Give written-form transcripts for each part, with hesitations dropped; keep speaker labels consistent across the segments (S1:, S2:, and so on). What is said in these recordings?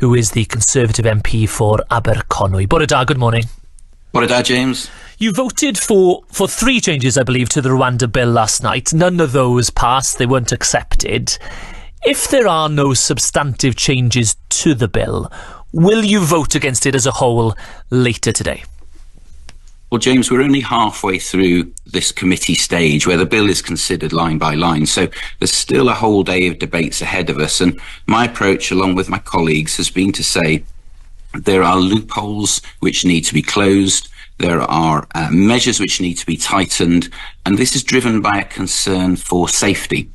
S1: who is the Conservative MP for Aberconwy. Bore da, good morning.
S2: Bore da, James.
S1: You voted for 3 changes, I believe, to the Rwanda bill last night. None of those passed. They weren't accepted. If there are no substantive changes to the bill, will you vote against it as a whole later today?
S2: Well, James, we're only halfway through this committee stage where the bill is considered line by line. So there's still a whole day of debates ahead of us. And my approach, along with my colleagues, has been to say there are loopholes which need to be closed. There are measures which need to be tightened. And this is driven by a concern for safety.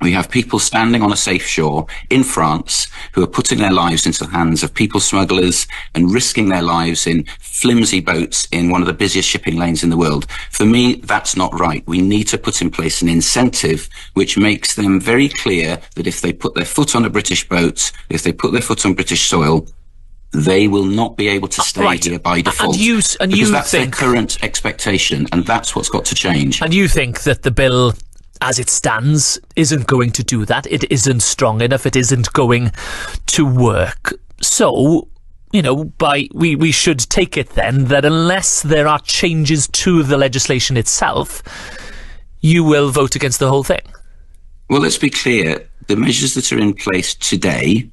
S2: We have people standing on a safe shore in France who are putting their lives into the hands of people smugglers and risking their lives in flimsy boats in one of the busiest shipping lanes in the world. For me, that's not right. We need to put in place an incentive which makes them very clear that if they put their foot on a British boat, if they put their foot on British soil, they will not be able to stay here by default. Because that's their current expectation, and that's what's got to change.
S1: And you think that the bill, as it stands, isn't going to do that? It isn't strong enough? It isn't going to work? So, you know, we should take it then that unless there are changes to the legislation itself, you will vote against the whole thing?
S2: Well, let's be clear. The measures that are in place today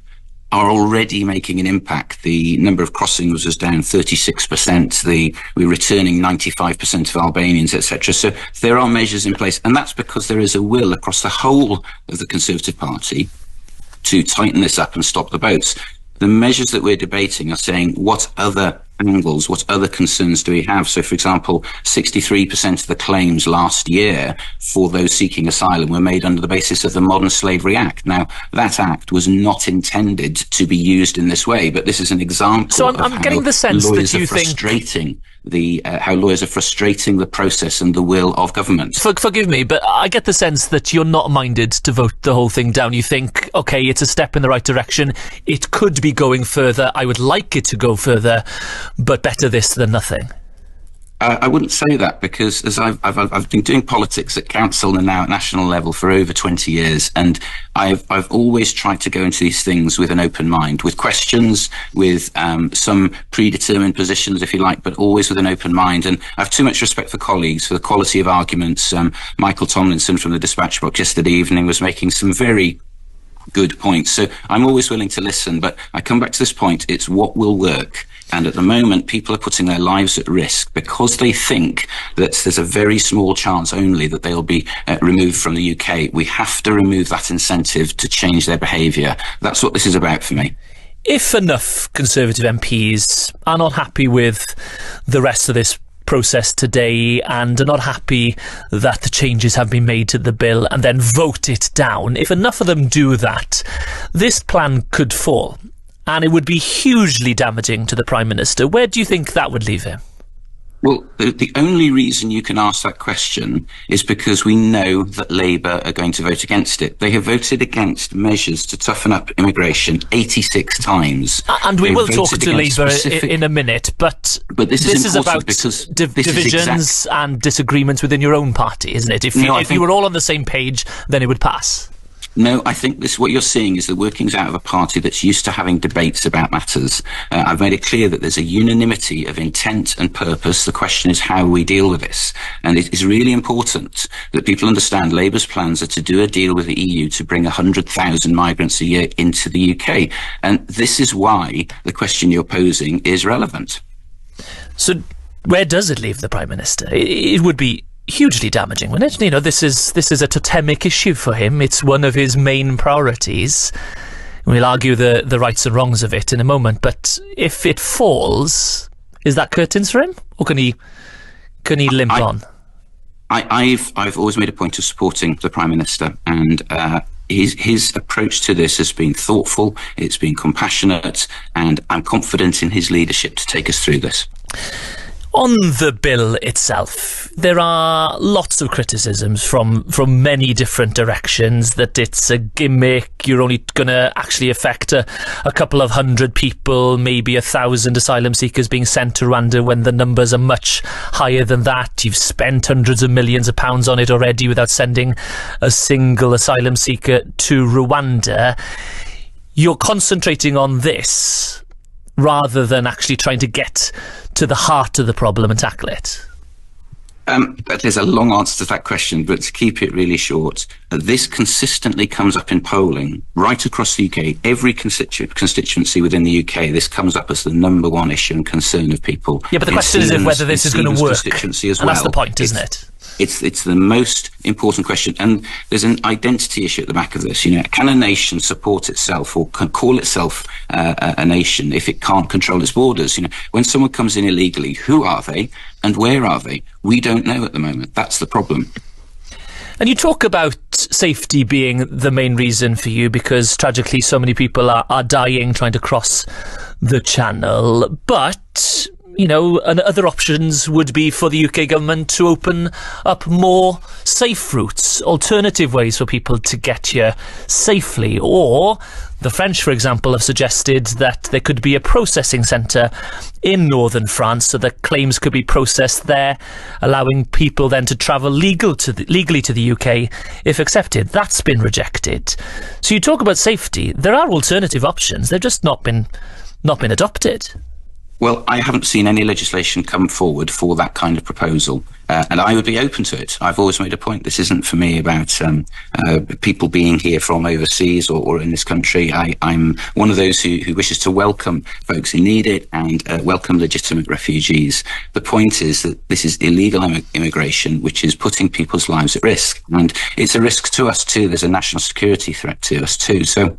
S2: are already making an impact. The number of crossings was down 36%. We're returning 95% of Albanians, etc. So there are measures in place, and that's because there is a will across the whole of the Conservative Party to tighten this up and stop the boats. The measures that we're debating are saying what other angles, what other concerns do we have? So, for example, 63% of the claims last year for those seeking asylum were made under the basis of the Modern Slavery Act. Now, that act was not intended to be used in this way, but this is an example
S1: so I'm getting the sense that you
S2: think how lawyers are frustrating the process and the will of government.
S1: Forgive me, but I get the sense that you're not minded to vote the whole thing down. You think, okay, it's a step in the right direction. It could be going further. I would like it to go further, but better this than nothing.
S2: I wouldn't say that, because as I've been doing politics at council and now at national level for over 20 years, and I've always tried to go into these things with an open mind, with questions, with some predetermined positions, if you like, but always with an open mind. And I have too much respect for colleagues, for the quality of arguments. Michael Tomlinson from the Dispatch box yesterday evening was making some very good points. So I'm always willing to listen, but I come back to this point, it's what will work. And at the moment, people are putting their lives at risk because they think that there's a very small chance only that they'll be removed from the UK. We have to remove that incentive to change their behaviour. That's what this is about for me.
S1: If enough Conservative MPs are not happy with the rest of this process today and are not happy that the changes have been made to the bill and then vote it down, if enough of them do that, this plan could fall. And it would be hugely damaging to the Prime Minister. Where do you think that would leave him?
S2: Well, the only reason you can ask that question is because we know that Labour are going to vote against it. They have voted against measures to toughen up immigration 86 times.
S1: And we will talk to Labour in a minute, but this is about divisions and disagreements within your own party, isn't it? If you were all on the same page, then it would pass.
S2: No, I think what you're seeing is the workings out of a party that's used to having debates about matters. I've made it clear that there's a unanimity of intent and purpose. The question is how we deal with this. And it is really important that people understand Labour's plans are to do a deal with the EU to bring 100,000 migrants a year into the UK. And this is why the question you're posing is relevant.
S1: So where does it leave the Prime Minister? It would be hugely damaging, wouldn't it? You know, this is a totemic issue for him. It's one of his main priorities. We'll argue the rights and wrongs of it in a moment, but if it falls, is that curtains for him, or can he limp on?
S2: I've always made a point of supporting the Prime Minister, and his approach to this has been thoughtful, it's been compassionate, and I'm confident in his leadership to take us through this.
S1: On the bill itself, there are lots of criticisms from many different directions that it's a gimmick, you're only going to actually affect a couple of hundred people, maybe 1,000 asylum seekers being sent to Rwanda when the numbers are much higher than that. You've spent hundreds of millions of pounds on it already without sending a single asylum seeker to Rwanda. you're concentrating on this rather than actually trying to get to the heart of the problem and tackle it?
S2: There's a long answer to that question, but to keep it really short, this consistently comes up in polling right across the UK. Every constituency within the UK, this comes up as the number one issue and concern of people.
S1: Yeah, but the question is whether this is going to work.
S2: Constituency as
S1: and
S2: well.
S1: That's the point, isn't it?
S2: It's the most important question, and there's an identity issue at the back of this. You know, can a nation support itself or can call itself a nation if it can't control its borders? You know, when someone comes in illegally, who are they and where are they? We don't know at the moment. That's the problem.
S1: And you talk about safety being the main reason for you because tragically so many people are dying trying to cross the channel, but you know, and other options would be for the UK government to open up more safe routes, alternative ways for people to get here safely. Or the French, for example, have suggested that there could be a processing centre in northern France so that claims could be processed there, allowing people then to travel legally to the UK if accepted. That's been rejected. So you talk about safety. There are alternative options. They've just not been adopted.
S2: Well, I haven't seen any legislation come forward for that kind of proposal, and I would be open to it. I've always made a point. This isn't for me about people being here from overseas or in this country. I'm one of those who wishes to welcome folks who need it and welcome legitimate refugees. The point is that this is illegal immigration, which is putting people's lives at risk. And it's a risk to us too. There's a national security threat to us too. So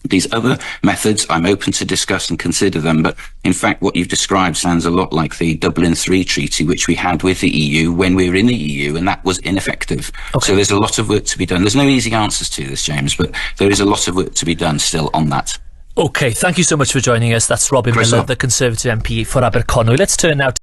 S2: these other methods, I'm open to discuss and consider them, but in fact what you've described sounds a lot like the Dublin III Treaty, which we had with the EU when we were in the EU, and that was ineffective. Okay. So there's a lot of work to be done. There's no easy answers to this, James, but there is a lot of work to be done still on that.
S1: Okay, thank you so much for joining us. That's Robin Miller, the Conservative MP for Aberconwy. Let's turn now to